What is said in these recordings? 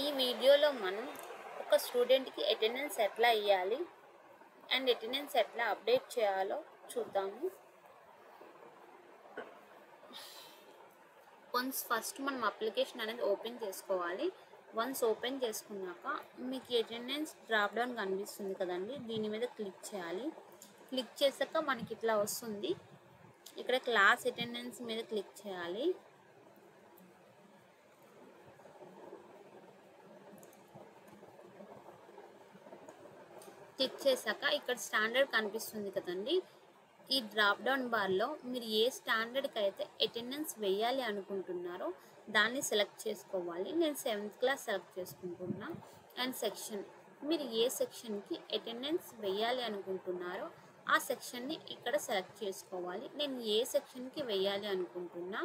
ఈ వీడియోలో మనం ఒక స్టూడెంట్కి అటెండెన్స్ ఎట్లా ఇవ్వాలి అండ్ అటెండెన్స్ ఎట్లా అప్డేట్ చేయాలో చూద్దాము. ఫస్ట్ మనం అప్లికేషన్ అనేది ఓపెన్ చేసుకోవాలి. వన్స్ ఓపెన్ చేసుకున్నాక మీకు అటెండెన్స్ డ్రాప్ డౌన్ కనిపిస్తుంది కదండి, దీని మీద క్లిక్ చేయాలి. క్లిక్ చేశాక మనకి ఇట్లా వస్తుంది. ఇక్కడ క్లాస్ అటెండెన్స్ మీద క్లిక్ చేయాలి. క్లిక్ చేశాక ఇక్కడ స్టాండర్డ్ కనిపిస్తుంది కదండి, ఈ డ్రాప్ డౌన్ బార్లో మీరు ఏ స్టాండర్డ్కి అయితే అటెండెన్స్ వేయాలి అనుకుంటున్నారో దాన్ని సెలెక్ట్ చేసుకోవాలి. నేను 7th క్లాస్ సెలెక్ట్ చేసుకుంటున్నా. అండ్ సెక్షన్, మీరు ఏ సెక్షన్కి అటెండెన్స్ వేయాలి అనుకుంటున్నారో ఆ సెక్షన్ని ఇక్కడ సెలెక్ట్ చేసుకోవాలి. నేను ఏ సెక్షన్కి వేయాలి అనుకుంటున్నా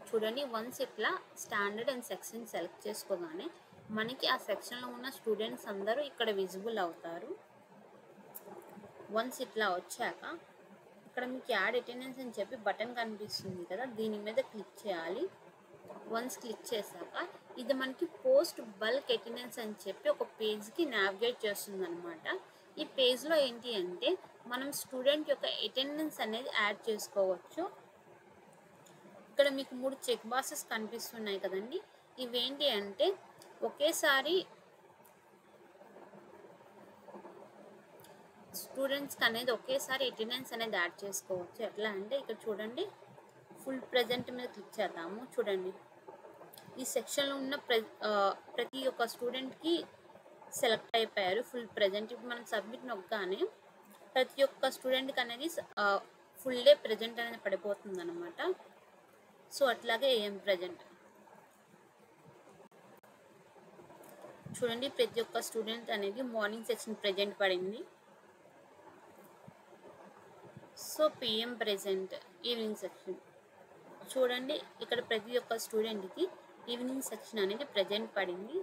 చూడండి. వన్స్ ఇట్లా స్టాండర్డ్ అండ్ సెక్షన్ సెలెక్ట్ చేసుకోగానే మనకి ఆ సెక్షన్లో ఉన్న స్టూడెంట్స్ అందరూ ఇక్కడ విజిబుల్ అవుతారు. వన్స్ ఇట్లా వచ్చాక ఇక్కడ మీకు యాడ్ అటెండెన్స్ అని చెప్పి బటన్ కనిపిస్తుంది కదా, దీని మీద క్లిక్ చేయాలి. వన్స్ క్లిక్ చేశాక ఇది మనకి పోస్ట్ బల్క్ అటెండెన్స్ అని చెప్పి ఒక పేజ్కి నావిగేట్ చేస్తుంది అనమాట. ఈ పేజ్లో ఏంటి అంటే మనం స్టూడెంట్ యొక్క అటెండెన్స్ అనేది యాడ్ చేసుకోవచ్చు. ఇక్కడ మీకు 3 చెక్ బాక్సెస్ కనిపిస్తున్నాయి కదండి, ఇవేంటి అంటే ఒకేసారి స్టూడెంట్స్కి అనేది ఒకేసారి అటెండెన్స్ అనేది యాడ్ చేసుకోవచ్చు. ఎట్లా అంటే ఇక్కడ చూడండి, ఫుల్ ప్రెజెంట్ మీద క్లిక్ చేద్దాము. చూడండి, ఈ సెక్షన్లో ఉన్న ప్రతి ఒక్క స్టూడెంట్కి సెలెక్ట్ అయిపోయారు ఫుల్ ప్రెజెంట్. ఇప్పుడు మనం సబ్మిట్ నొక్కగానే ప్రతి ఒక్క స్టూడెంట్కి అనేది ఫుల్ డే ప్రెజెంట్ అనేది పడిపోతుంది అనమాట. సో అట్లాగే ఏఎం ప్రెజెంట్ చూడండి, ప్రతి ఒక్క స్టూడెంట్ అనేది మార్నింగ్ సెక్షన్ ప్రెజెంట్ పడింది. So PM present evening section చూడండి, ఇక్కడ ప్రతి ఒక్క స్టూడెంట్కి ఈవినింగ్ సెక్షన్ అనేది ప్రెజెంట్ పడింది.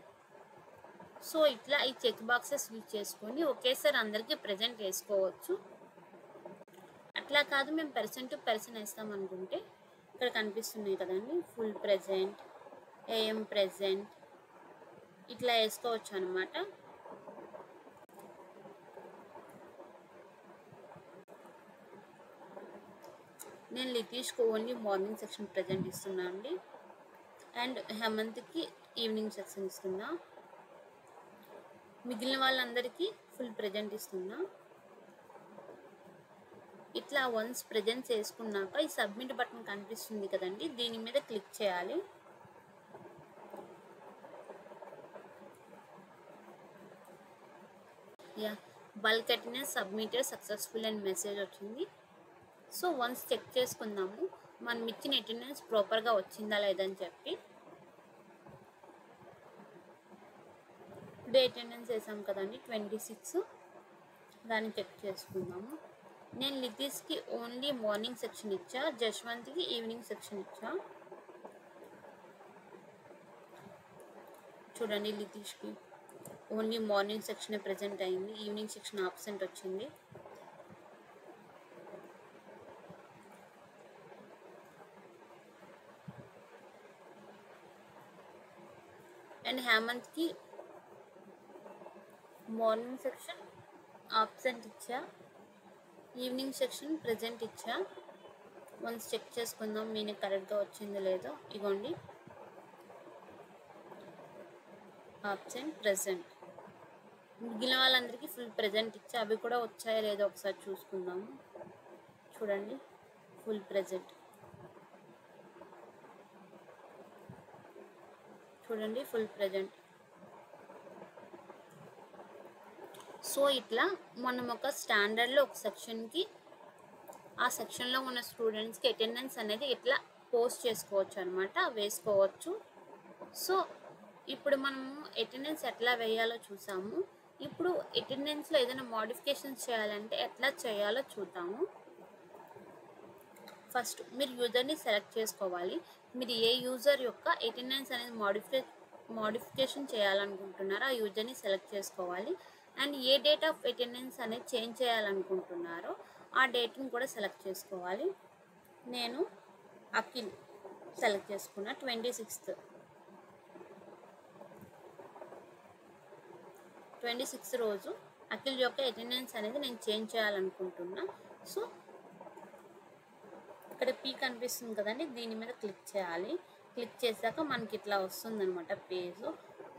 సో ఇట్లా ఈ చెక్ బాక్సెస్ యూజ్ చేసుకొని ఒకేసారి అందరికీ ప్రెజెంట్ వేసుకోవచ్చు. అట్లా కాదు, మేము పర్సన్ టు పర్సన్ వేస్తామనుకుంటే ఇక్కడ కనిపిస్తున్నాయి కదండి, ఫుల్ ప్రెజెంట్, ఏఎం ప్రెజెంట్, ఇట్లా వేసుకోవచ్చు అనమాట. నేను లితీష్కి ఓన్లీ మార్నింగ్ సెక్షన్ ప్రెజెంట్ ఇస్తున్నా అండి, అండ్ హేమంత్కి ఈవినింగ్ సెక్షన్ ఇస్తున్నా. మిగిలిన వాళ్ళందరికీ ఫుల్ ప్రెజెంట్ ఇస్తున్నా. ఇట్లా వన్స్ ప్రెజెంట్ చేసుకున్నాక ఈ సబ్మిట్ బటన్ కనిపిస్తుంది కదండి, దీని మీద క్లిక్ చేయాలి. బల్క్ అటెండెన్స్ సబ్మిటెడ్ సక్సెస్ఫుల్ అని మెసేజ్ వచ్చింది. సో వన్స్ చెక్ చేసుకుందాము మనం ఇచ్చిన అటెండెన్స్ ప్రాపర్గా వచ్చిందా లేదని చెప్పి. డే అటెండెన్స్ వేసాం కదండి 26, దాన్ని చెక్ చేసుకుందాము. నేను లితీష్కి ఓన్లీ మార్నింగ్ సెక్షన్ ఇచ్చా, జశ్వంత్కి ఈవినింగ్ సెక్షన్ ఇచ్చా. చూడండి, లితీష్కి ఓన్లీ మార్నింగ్ సెక్షన్ ప్రెజెంట్ అయింది, ఈవినింగ్ సెక్షన్ ఆబ్సెంట్ వచ్చింది. అండ్ హేమంత్కి మార్నింగ్ సెక్షన్ ఆబ్సెంట్ ఇచ్చా, ఈవినింగ్ సెక్షన్ ప్రెజెంట్ ఇచ్చా. వన్స్ చెక్ చేసుకుందాం మీనే కరెక్ట్గా వచ్చిందో లేదో. ఇగోండి, ఆబ్సెంట్ ప్రెజెంట్. మిగిలిన వాళ్ళందరికీ ఫుల్ ప్రెజెంట్ ఇచ్చా, అవి కూడా వచ్చాయో లేదో ఒకసారి చూసుకుందాము. చూడండి, ఫుల్ ప్రెజెంట్, చూడండి ఫుల్ ప్రెజెంట్. సో ఇట్లా మనం ఒక స్టాండర్డ్లో ఒక సెక్షన్కి ఆ సెక్షన్లో ఉన్న స్టూడెంట్స్కి అటెండెన్స్ అనేది ఇట్లా పోస్ట్ చేసుకోవచ్చు అనమాట, వేసుకోవచ్చు. సో ఇప్పుడు మనము అటెండెన్స్ ఎట్లా వేయాలో చూసాము. ఇప్పుడు అటెండెన్స్లో ఏదైనా మోడిఫికేషన్స్ చేయాలంటే ఎట్లా చేయాలో చూద్దాము. ఫస్ట్ మీరు యూజర్ని సెలెక్ట్ చేసుకోవాలి. మీరు ఏ యూజర్ యొక్క అటెండెన్స్ అనేది మోడిఫికేషన్ చేయాలనుకుంటున్నారో ఆ యూజర్ని సెలెక్ట్ చేసుకోవాలి. And A date of attendance అనేది చేంజ్ చేయాలనుకుంటున్నారో ఆ డేట్ని కూడా సెలెక్ట్ చేసుకోవాలి. నేను అఖిల్ సెలెక్ట్ చేసుకున్నా 26 రోజు అఖిల్ యొక్క అటెండెన్స్ అనేది నేను చేంజ్ చేయాలనుకుంటున్నా. సో ఇక్కడ పీ కనిపిస్తుంది కదండి, దీని మీద క్లిక్ చేయాలి. క్లిక్ చేశాక మనకి ఇట్లా వస్తుందన్నమాట పేజ్.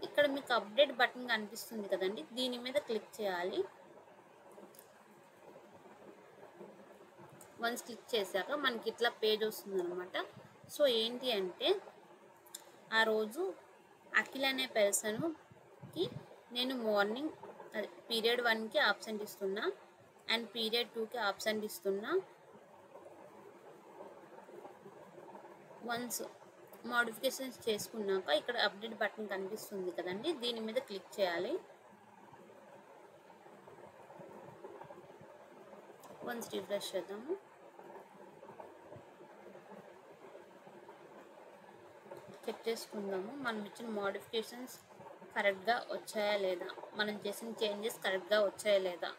ఇక్కడ మీకు అప్డేట్ బటన్ కనిపిస్తుంది కదండి, దీని మీద క్లిక్ చేయాలి. వన్స్ క్లిక్ చేశాక మనకి ఇట్లా పేజ్ వస్తుందన్నమాట. సో ఏంటి అంటే ఆ రోజు అఖిల్ అనే పర్సన్కి నేను మార్నింగ్ పీరియడ్ 1కి ఆబ్సెంట్ ఇస్తున్నా అండ్ పీరియడ్ 2కి ఆబ్సెంట్ ఇస్తున్నా. వన్స్ మోడిఫికేషన్స్ చేసుకున్నాక ఇక్కడ అప్డేట్ బటన్ కనిపిస్తుంది కదండి, దీని మీద క్లిక్ చేయాలి. వన్స్ రిఫ్రెష్ చేద్దాము. చెక్ చేసుకుందాము మనం ఇచ్చిన మోడిఫికేషన్స్ కరెక్ట్గా వచ్చాయా లేదా, మనం చేసిన చేంజెస్ కరెక్ట్గా వచ్చాయా లేదా.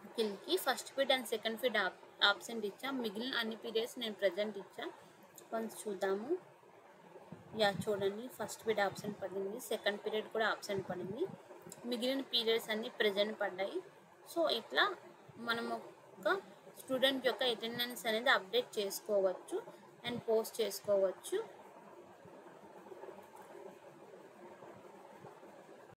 అఖిల్కి first period and second period absent ఇచ్చా, మిగిలిన అన్ని పీరియడ్స్ నేను ప్రజెంట్ ఇచ్చా. వన్స్ చూద్దాము. యా చూడండి, ఫస్ట్ పీరియడ్ ఆబ్సెంట్ పడింది, సెకండ్ పీరియడ్ కూడా ఆబ్సెంట్ పడింది, మిగిలిన పీరియడ్స్ అన్నీ ప్రజెంట్ పడ్డాయి. సో ఇట్లా మనం ఒక స్టూడెంట్ యొక్క అటెండెన్స్ అనేది అప్డేట్ చేసుకోవచ్చు అండ్ పోస్ట్ చేసుకోవచ్చు.